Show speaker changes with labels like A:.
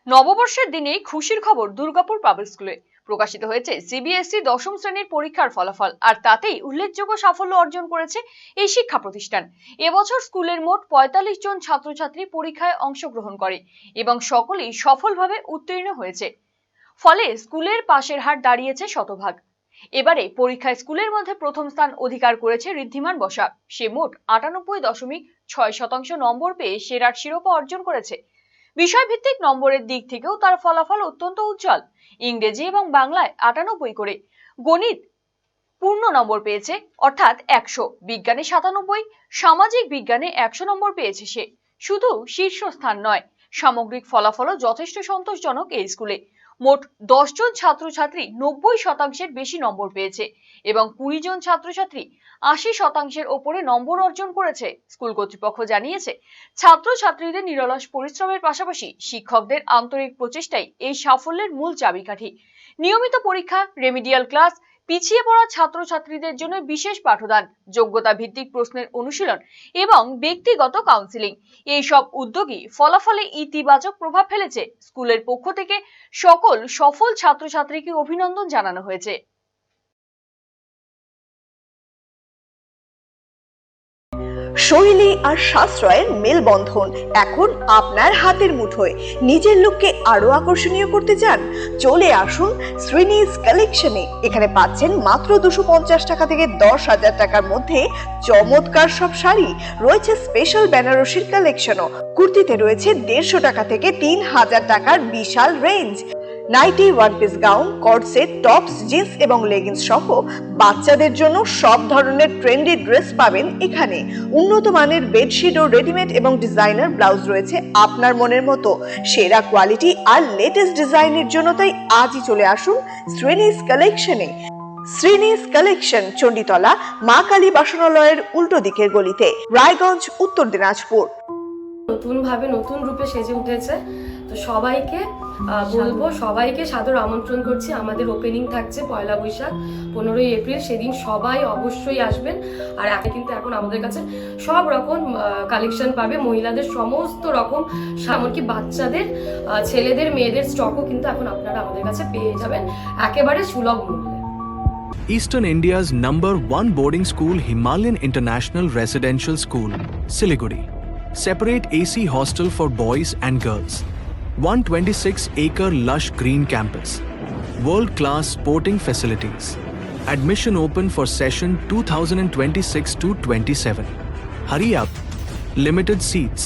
A: নববর্ষের দিনেই খুশির খবর দুর্গাপুর পাবলিক স্কুলে প্রকাশিত হয়েছে সিবিএসই দশম শ্রেণীর পরীক্ষার ফলাফল। আর তাতেই উল্লেখযোগ্য সাফল্য অর্জন করেছে এই শিক্ষা প্রতিষ্ঠান। এবছর স্কুলের মোট ৪৫ জন ছাত্রছাত্রী পরীক্ষায় অংশগ্রহণ করে এবং সকলেই সফলভাবে উত্তীর্ণ হয়েছে। ফলে স্কুলের পাশের হার দাঁড়িয়েছে শতভাগ। এবারে পরীক্ষায় স্কুলের মধ্যে প্রথম স্থান অধিকার করেছে ঋদ্ধিমান বসাক। সে মোট ৯৮.৬% নম্বর পেয়ে সেরার শিরোপা অর্জন করেছে। বিষয়ভিত্তিক নম্বরের দিক থেকেও তার ফলাফল অত্যন্ত উজ্জ্বল। ইংরেজি এবং বাংলায় ৯৮ করে, গণিত পূর্ণ নম্বর পেয়েছে অর্থাৎ ১০০, বিজ্ঞানে ৯৭, সামাজিক বিজ্ঞানে ১০০ নম্বর পেয়েছে সে। শুধু শীর্ষস্থান নয়, সামগ্রিক ফলাফলও যথেষ্ট সন্তোষজনক এই স্কুলে। মোট ১০ জন ছাত্রছাত্রী ৯০% বেশি নম্বর পেয়েছে এবং ২০ জন ছাত্রছাত্রী ৮০% ওপরে নম্বর অর্জন করেছে। স্কুল কর্তৃপক্ষ জানিয়েছে, ছাত্রছাত্রীদের নিরলস পরিশ্রমের পাশাপাশি শিক্ষকদের আন্তরিক প্রচেষ্টাই এই সাফল্যের মূল চাবিকাঠি। নিয়মিত পরীক্ষা, রেমিডিয়াল ক্লাস, পিছিয়ে পড়া ছাত্রছাত্রীদের জন্য বিশেষ পাঠদান, যোগ্যতা ভিত্তিক প্রশ্নের অনুশীলন এবং ব্যক্তিগত কাউন্সিলিং, এই সব উদ্যোগই ফলাফলে ইতিবাচক প্রভাব ফেলেছে। স্কুলের পক্ষ থেকে সকল সফল ছাত্রছাত্রীকে অভিনন্দন জানানো হয়েছে।
B: শৈলী আর সাশ্রয়ের মেলবন্ধন এখন আপনার হাতের মুঠোয়। নিজের লুককে আরো আকর্ষণীয় করতে চান? চলে আসুন শ্রীনিজ কালেকশনে। এখানে পাচ্ছেন মাত্র 250 টাকা থেকে 10,000 টাকার মধ্যে চমৎকার সব শাড়ি। রয়েছে স্পেশাল বেনারসির কালেকশনও। কুর্তিতে রয়েছে 150 টাকা থেকে 3000 টাকার বিশাল range. Nighty, one piece gown, cord set, tops, jeans এবং লেগিংস সহ বাচ্চাদের জন্য সব ধরনের ট্রেন্ডি ড্রেস পাবেন এখানে। উন্নত মানের বেডশিট ও রেডিমেড এবং ডিজাইনার ব্লাউজ রয়েছে আপনার মনের মতো। সেরা কোয়ালিটি আর লেটেস্ট ডিজাইনের জন্য তাই আজই চলে আসুন শ্রীনিজ কালেকশনে। শ্রীনিজ কালেকশন, চণ্ডীতলা মা কালী বাসনালয়ের উল্টো দিকের গলিতে, রায়গঞ্জ, উত্তর দিনাজপুর।
C: নতুন ভাবে নতুন রূপে সেজে উঠেছে। তো সবাইকে বলবো, সবাইকে সাদর আমন্ত্রণ করছি। আমাদের ওপেনিং থাকছে 1 বৈশাখ 15ই এপ্রিল, সেদিন সবাই অবশ্যই আসবেন। আর কিন্তু এখন আমাদের কাছে সব রকম কালেকশন পাবে, মহিলাদের সমস্ত রকম, এমনকি বাচ্চাদের, ছেলেদের, মেয়েদের স্টকও কিন্তু এখন আপনারা আমাদের কাছে পেয়ে যাবেন একেবারে সুলভ মূল্যে।
D: Eastern India's #1 boarding school, Himalayan International Residential School, Siliguri. Separate AC hostel for boys and girls. 126-acre lush green campus. World-class sporting facilities. Admission open for session 2026 to 27. Hurry up. Limited seats.